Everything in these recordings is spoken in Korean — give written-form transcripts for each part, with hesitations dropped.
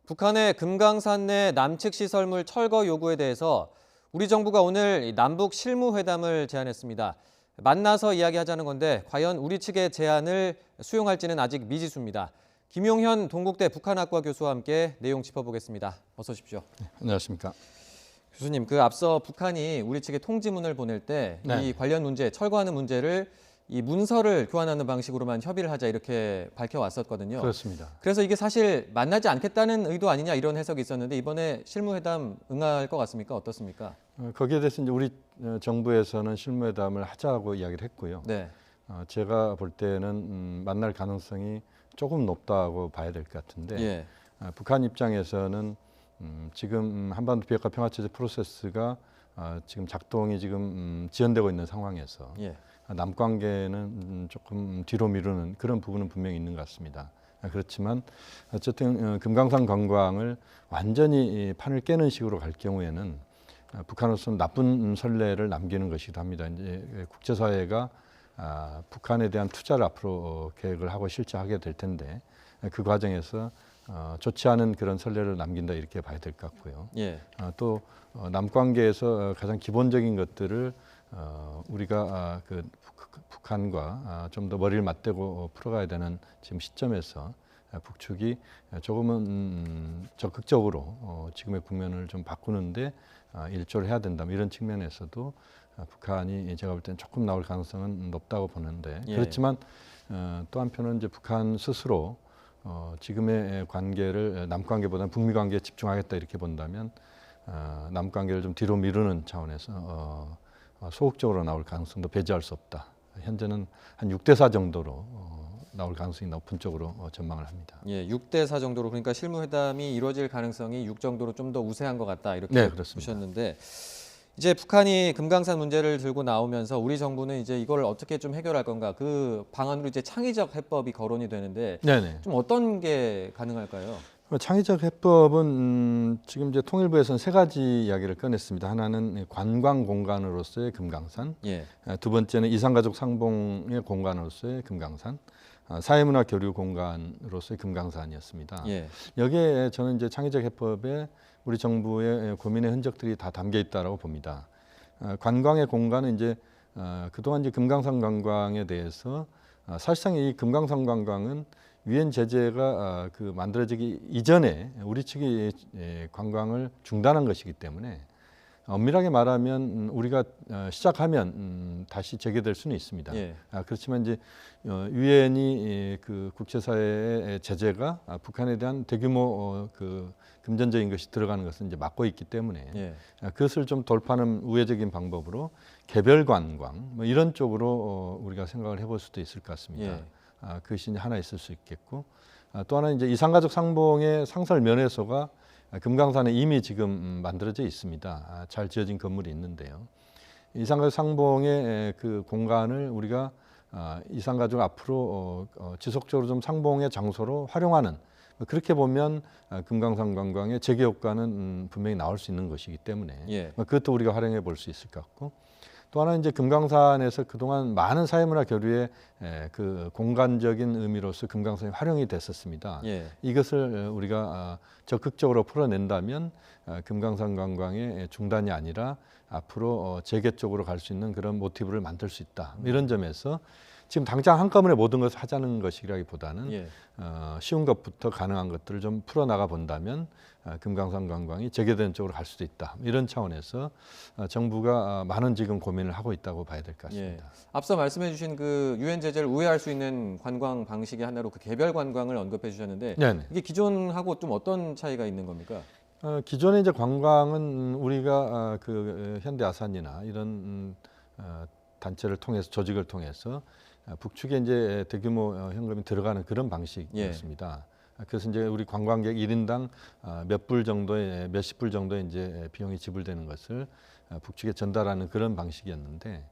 북한의 금강산 내 남측 시설물 철거 요구에 대해서 우리 정부가 오늘 남북 실무회담을 제안했습니다. 만나서 이야기하자는 건데 과연 우리 측의 제안을 수용할지는 아직 미지수입니다. 김용현 동국대 북한학과 교수와 함께 내용 짚어보겠습니다. 어서 오십시오. 안녕하십니까. 교수님, 앞서 북한이 우리 측에 통지문을 보낼 때 이 관련 문제, 철거하는 문제를 이 문서를 교환하는 방식으로만 협의를 하자 이렇게 밝혀왔었거든요. 그렇습니다. 그래서 이게 사실 만나지 않겠다는 의도 아니냐 이런 해석이 있었는데 이번에 실무회담 응할 것 같습니까? 어떻습니까? 거기에 대해서 이제 우리 정부에서는 실무회담을 하자고 이야기를 했고요. 네. 제가 볼 때는 만날 가능성이 조금 높다고 봐야 될 것 같은데 예. 북한 입장에서는 지금 한반도 비핵화 평화체제 프로세스가 지금 작동이 지금 지연되고 있는 상황에서 예. 남관계는 조금 뒤로 미루는 그런 부분은 분명히 있는 것 같습니다. 그렇지만 어쨌든 금강산 관광을 완전히 판을 깨는 식으로 갈 경우에는 북한으로서는 나쁜 선례를 남기는 것이기도 합니다. 이제 국제사회가 북한에 대한 투자를 앞으로 계획을 하고 실제하게 될 텐데 그 과정에서 좋지 않은 그런 선례를 남긴다 이렇게 봐야 될 것 같고요. 예. 또 남관계에서 가장 기본적인 것들을 우리가 북한과 좀 더 머리를 맞대고 풀어가야 되는 지금 시점에서 북측이 조금은 적극적으로 지금의 국면을 좀 바꾸는데 일조를 해야 된다. 이런 측면에서도 북한이 제가 볼 때는 조금 나올 가능성은 높다고 보는데 그렇지만 또 한편은 이제 북한 스스로 지금의 관계를 남관계보다는 북미 관계에 집중하겠다 이렇게 본다면 남관계를 좀 뒤로 미루는 차원에서 소극적으로 나올 가능성도 배제할 수 없다. 현재는 한 6대4 정도로 나올 가능성이 높은 쪽으로 전망을 합니다. 예, 6대4 정도로 그러니까 실무회담이 이루어질 가능성이 6 정도로 좀 더 우세한 것 같다 이렇게 네, 그렇습니다. 보셨는데 이제 북한이 금강산 문제를 들고 나오면서 우리 정부는 이제 이걸 어떻게 좀 해결할 건가 그 방안으로 이제 창의적 해법이 거론이 되는데 네네. 좀 어떤 게 가능할까요? 창의적 해법은 지금 이제 통일부에서는 세 가지 이야기를 꺼냈습니다. 하나는 관광 공간으로서의 금강산, 예. 두 번째는 이산가족 상봉의 공간으로서의 금강산, 사회문화 교류 공간으로서의 금강산이었습니다. 예. 여기에 저는 이제 창의적 해법에 우리 정부의 고민의 흔적들이 다 담겨 있다라고 봅니다. 관광의 공간은 이제 그동안 이제 금강산 관광에 대해서 사실상 이 금강산 관광은 유엔 제재가 만들어지기 이전에 우리 측이 관광을 중단한 것이기 때문에 엄밀하게 말하면 우리가 시작하면 다시 재개될 수는 있습니다. 예. 그렇지만 이제 유엔이 그 국제사회의 제재가 북한에 대한 대규모 금전적인 것이 들어가는 것은 이제 막고 있기 때문에 예. 그것을 좀 돌파하는 우회적인 방법으로 개별 관광 뭐 이런 쪽으로 우리가 생각을 해볼 수도 있을 것 같습니다. 예. 그것이 하나 있을 수 있겠고 또 하나는 이제 이산가족 상봉의 상설 면회소가 금강산에 이미 지금 만들어져 있습니다. 잘 지어진 건물이 있는데요. 이산가족 상봉의 그 공간을 우리가 이산가족 앞으로 지속적으로 좀 상봉의 장소로 활용하는 그렇게 보면 금강산 관광의 재개 효과는 분명히 나올 수 있는 것이기 때문에 예. 그것도 우리가 활용해 볼 수 있을 것 같고 또 하나는 이제 금강산에서 그동안 많은 사회문화 교류의 그 공간적인 의미로서 금강산이 활용이 됐었습니다. 예. 이것을 우리가 적극적으로 풀어낸다면 금강산 관광의 중단이 아니라 앞으로 재개 쪽으로 갈 수 있는 그런 모티브를 만들 수 있다. 이런 점에서 지금 당장 한꺼번에 모든 것을 하자는 것이라기보다는 예. 쉬운 것부터 가능한 것들을 좀 풀어나가 본다면 금강산 관광이 재개되는 쪽으로 갈 수도 있다. 이런 차원에서 정부가 많은 지금 고민을 하고 있다고 봐야 될 것 같습니다. 예. 앞서 말씀해 주신 그 유엔 제재를 우회할 수 있는 관광 방식의 하나로 그 개별 관광을 언급해 주셨는데 네네. 이게 기존하고 좀 어떤 차이가 있는 겁니까? 기존의 이제 관광은 우리가 현대 아산이나 이런 단체를 통해서 조직을 통해서 북측에 이제 대규모 현금이 들어가는 그런 방식이었습니다. 그래서 이제 우리 관광객 1인당 몇 불 정도의 몇십 불 정도의 이제 비용이 지불되는 것을 북측에 전달하는 그런 방식이었는데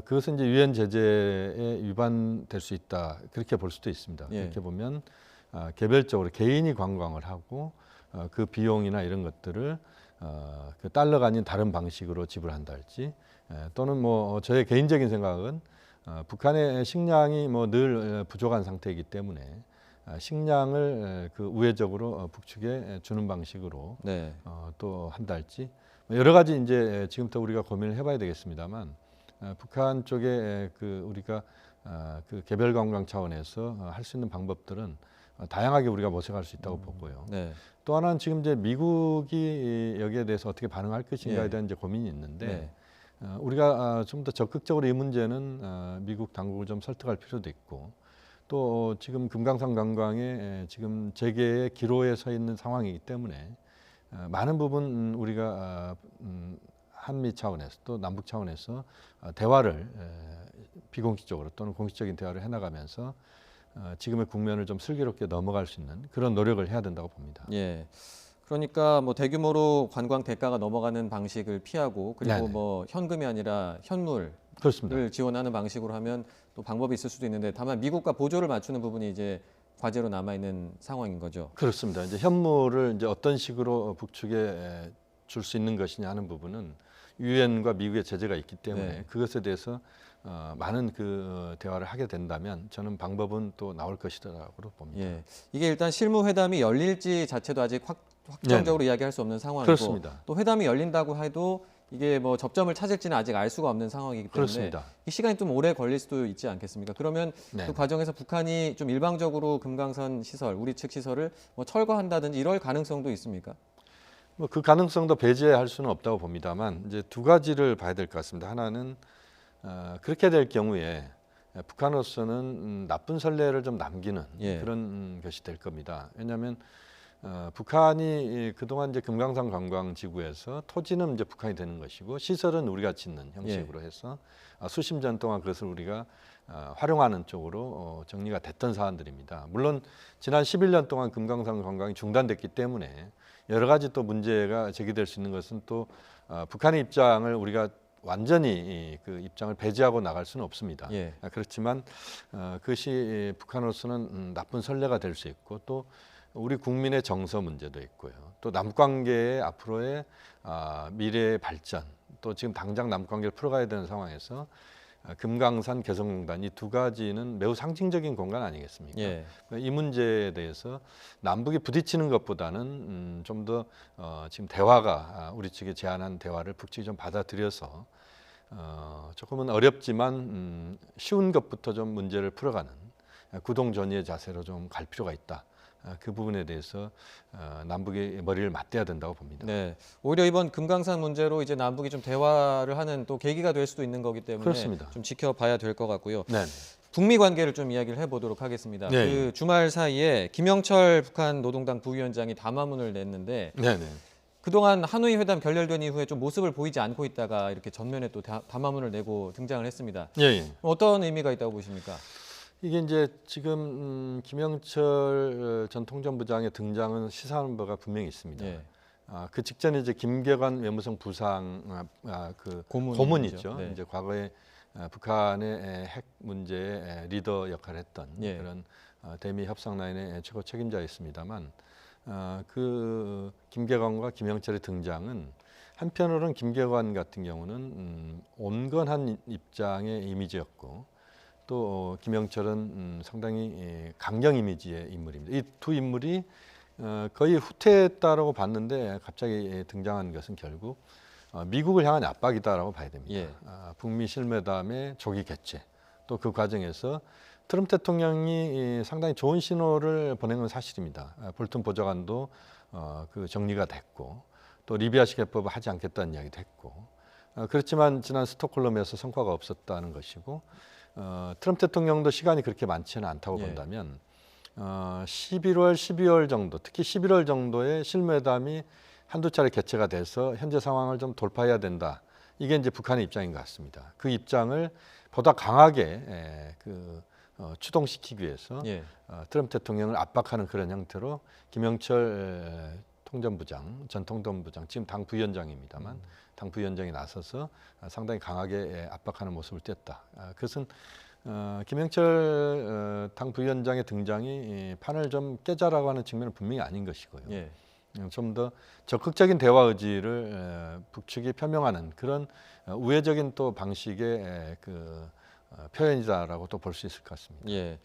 그것은 이제 유엔 제재에 위반될 수 있다 그렇게 볼 수도 있습니다. 예. 그렇게 보면 개별적으로 개인이 관광을 하고 그 비용이나 이런 것들을 그 달러가 아닌 다른 방식으로 지불한다 할지 또는 뭐 저의 개인적인 생각은 북한의 식량이 뭐 늘 부족한 상태이기 때문에 식량을 그 우회적으로 북측에 주는 방식으로 네. 또 한달지 여러 가지 이제 지금부터 우리가 고민을 해봐야 되겠습니다만 북한 쪽에 그 우리가 그 개별 관광 차원에서 할 수 있는 방법들은 다양하게 우리가 모색할 수 있다고 보고요. 네. 또 하나는 지금 이제 미국이 여기에 대해서 어떻게 반응할 것인가에 예. 대한 이제 고민이 있는데 네. 우리가 좀 더 적극적으로 이 문제는 미국 당국을 좀 설득할 필요도 있고 또 지금 금강산 관광에 지금 재개의 기로에 서 있는 상황이기 때문에 많은 부분 우리가 한미 차원에서 또 남북 차원에서 대화를 비공식적으로 또는 공식적인 대화를 해나가면서 지금의 국면을 좀 슬기롭게 넘어갈 수 있는 그런 노력을 해야 된다고 봅니다. 예. 그러니까 뭐 대규모로 관광 대가가 넘어가는 방식을 피하고 그리고 네네. 뭐 현금이 아니라 현물을 그렇습니다. 지원하는 방식으로 하면 또 방법이 있을 수도 있는데 다만 미국과 보조를 맞추는 부분이 이제 과제로 남아 있는 상황인 거죠. 그렇습니다. 이제 현물을 이제 어떤 식으로 북측에 줄 수 있는 것이냐 하는 부분은 유엔과 미국의 제재가 있기 때문에 네. 그것에 대해서 많은 그 대화를 하게 된다면 저는 방법은 또 나올 것이라고 봅니다. 예. 이게 일단 실무 회담이 열릴지 자체도 아직 확정적으로 이야기할 수 없는 상황이고 그렇습니다. 또 회담이 열린다고 해도 이게 뭐 접점을 찾을지는 아직 알 수가 없는 상황이기 때문에 그렇습니다. 이 시간이 좀 오래 걸릴 수도 있지 않겠습니까? 그러면 네. 그 과정에서 북한이 좀 일방적으로 금강산 시설, 우리 측 시설을 뭐 철거한다든지 이럴 가능성도 있습니까? 뭐 그 가능성도 배제할 수는 없다고 봅니다만 이제 두 가지를 봐야 될 것 같습니다. 하나는 그렇게 될 경우에 북한으로서는 나쁜 선례를 좀 남기는 예. 그런 것이 될 겁니다. 왜냐하면 북한이 그동안 이제 금강산 관광지구에서 토지는 이제 북한이 되는 것이고 시설은 우리가 짓는 형식으로 해서 수십 년 동안 그것을 우리가 활용하는 쪽으로 정리가 됐던 사안들입니다. 물론 지난 11년 동안 금강산 관광이 중단됐기 때문에 여러 가지 또 문제가 제기될 수 있는 것은 또 북한의 입장을 우리가 완전히 그 입장을 배제하고 나갈 수는 없습니다. 예. 그렇지만 그것이 북한으로서는 나쁜 선례가 될 수 있고 또 우리 국민의 정서 문제도 있고요. 또 남관계의 앞으로의 미래의 발전, 또 지금 당장 남관계를 풀어가야 되는 상황에서 금강산 개성공단 이 두 가지는 매우 상징적인 공간 아니겠습니까? 예. 이 문제에 대해서 남북이 부딪히는 것보다는 좀 더 지금 대화가 우리 측이 제안한 대화를 북측이 좀 받아들여서 조금은 어렵지만 쉬운 것부터 좀 문제를 풀어가는 구동전이의 자세로 좀 갈 필요가 있다. 그 부분에 대해서 남북이 머리를 맞대야 된다고 봅니다. 네. 오히려 이번 금강산 문제로 이제 남북이 좀 대화를 하는 또 계기가 될 수도 있는 거기 때문에 그렇습니다. 좀 지켜봐야 될 것 같고요. 네. 북미 관계를 좀 이야기를 해보도록 하겠습니다. 네. 그 주말 사이에 김영철 북한 노동당 부위원장이 담화문을 냈는데 네, 네. 그동안 하노이 회담 결렬된 이후에 좀 모습을 보이지 않고 있다가 이렇게 전면에 또 담화문을 내고 등장을 했습니다. 예, 예. 어떤 의미가 있다고 보십니까? 이게 이제 지금 김영철 전 통전부장의 등장은 시사하는 바가 분명히 있습니다. 예. 그 직전에 이제 김계관 외무성 부상 그 고문이죠. 고문이죠. 네. 이제 과거에 북한의 핵 문제의 리더 역할을 했던 예. 그런 대미 협상 라인의 최고 책임자였습니다만 그 김계관과 김영철의 등장은 한편으로는 김계관 같은 경우는 온건한 입장의 이미지였고 또 김영철은 상당히 강경 이미지의 인물입니다. 이 두 인물이 거의 후퇴했다라고 봤는데 갑자기 등장한 것은 결국 미국을 향한 압박이다라고 봐야 됩니다. 예. 북미 실무회담의 조기 개최 또 그 과정에서 트럼프 대통령이 상당히 좋은 신호를 보낸 건 사실입니다. 볼튼 보좌관도 그 정리가 됐고 또 리비아식 해법을 하지 않겠다는 이야기도 했고 그렇지만 지난 스톡홀름에서 성과가 없었다는 것이고 트럼프 대통령도 시간이 그렇게 많지는 않다고 예. 본다면 11월, 12월 정도, 특히 11월 정도의 실무회담이 한두 차례 개최가 돼서 현재 상황을 좀 돌파해야 된다. 이게 이제 북한의 입장인 것 같습니다. 그 입장을 보다 강하게 추동시키기 위해서 예. 트럼프 대통령을 압박하는 그런 형태로 김영철 통전부장, 전 통전부장, 지금 당 부위원장입니다만 당 부위원장이 나서서 상당히 강하게 압박하는 모습을 띄었다. 그것은 김영철 당 부위원장의 등장이 판을 좀 깨자라고 하는 측면은 분명히 아닌 것이고요. 예. 좀 더 적극적인 대화 의지를 북측이 표명하는 그런 우회적인 또 방식의 그 표현이다라고 또 볼 수 있을 것 같습니다. 예.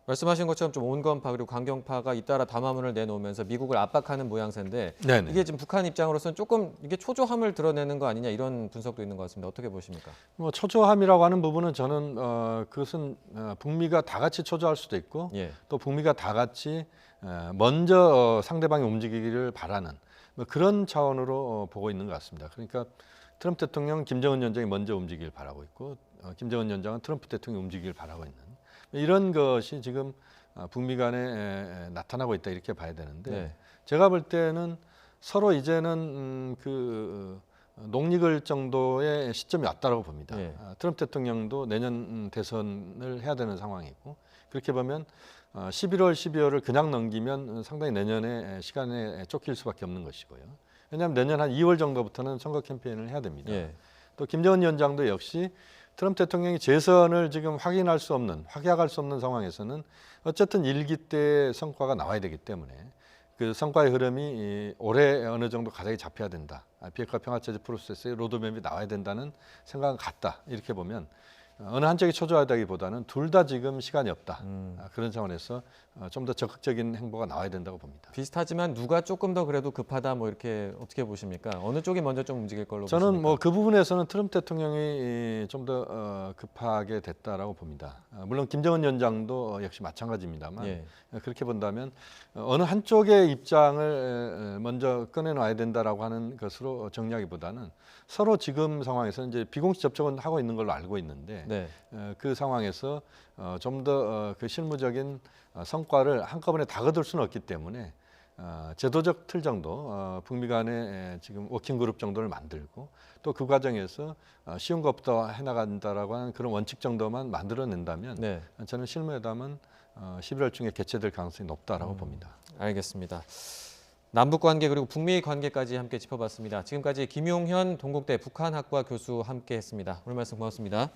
말씀하신 것처럼 좀 온건파 그리고 강경파가 잇따라 담화문을 내놓으면서 미국을 압박하는 모양새인데 네네. 이게 지금 북한 입장으로서는 조금 이게 초조함을 드러내는 거 아니냐 이런 분석도 있는 것 같습니다. 어떻게 보십니까? 뭐 초조함이라고 하는 부분은 저는 그것은 북미가 다 같이 초조할 수도 있고 예. 또 북미가 다 같이 먼저 상대방이 움직이기를 바라는 뭐 그런 차원으로 보고 있는 것 같습니다. 그러니까 트럼프 대통령, 김정은 위원장이 먼저 움직이길 바라고 있고 김정은 위원장은 트럼프 대통령이 움직이길 바라고 있는 이런 것이 지금 북미 간에 나타나고 있다 이렇게 봐야 되는데 네. 제가 볼 때는 서로 이제는 녹익을 정도의 시점이 왔다고 봅니다. 예. 트럼프 대통령도 내년 대선을 해야 되는 상황이고 그렇게 보면 11월, 12월을 그냥 넘기면 상당히 내년에 시간에 쫓길 수밖에 없는 것이고요. 왜냐하면 내년 한 2월 정도부터는 선거 캠페인을 해야 됩니다. 예. 또 김정은 위원장도 역시 트럼프 대통령이 재선을 지금 확약할 수 없는 상황에서는 어쨌든 1기 때 성과가 나와야 되기 때문에 그 성과의 흐름이 올해 어느 정도 가닥이 잡혀야 된다. 비핵화 평화체제 프로세스의 로드맵이 나와야 된다는 생각은 같다. 이렇게 보면 어느 한쪽이 초조하다기보다는 둘 다 지금 시간이 없다. 그런 차원에서 좀 더 적극적인 행보가 나와야 된다고 봅니다. 비슷하지만 누가 조금 더 그래도 급하다 뭐 이렇게 어떻게 보십니까? 어느 쪽이 먼저 좀 움직일 걸로 저는 보십니까? 뭐 그 부분에서는 트럼프 대통령이 좀 더 급하게 됐다라고 봅니다. 물론 김정은 위원장도 역시 마찬가지입니다만 예. 그렇게 본다면 어느 한쪽의 입장을 먼저 꺼내놔야 된다라고 하는 것으로 정리하기보다는 서로 지금 상황에서 이제 비공식 접촉은 하고 있는 걸로 알고 있는데 네. 그 상황에서 좀 더 그 실무적인 성과를 한꺼번에 다 거둘 수는 없기 때문에 제도적 틀 정도 북미 간에 지금 워킹 그룹 정도를 만들고 또 그 과정에서 쉬운 것부터 해나간다라고 하는 그런 원칙 정도만 만들어낸다면 네. 저는 실무회담은 11월 중에 개최될 가능성이 높다라고 봅니다. 알겠습니다. 남북 관계 그리고 북미 관계까지 함께 짚어봤습니다. 지금까지 김용현 동국대 북한학과 교수 함께했습니다. 오늘 말씀 고맙습니다.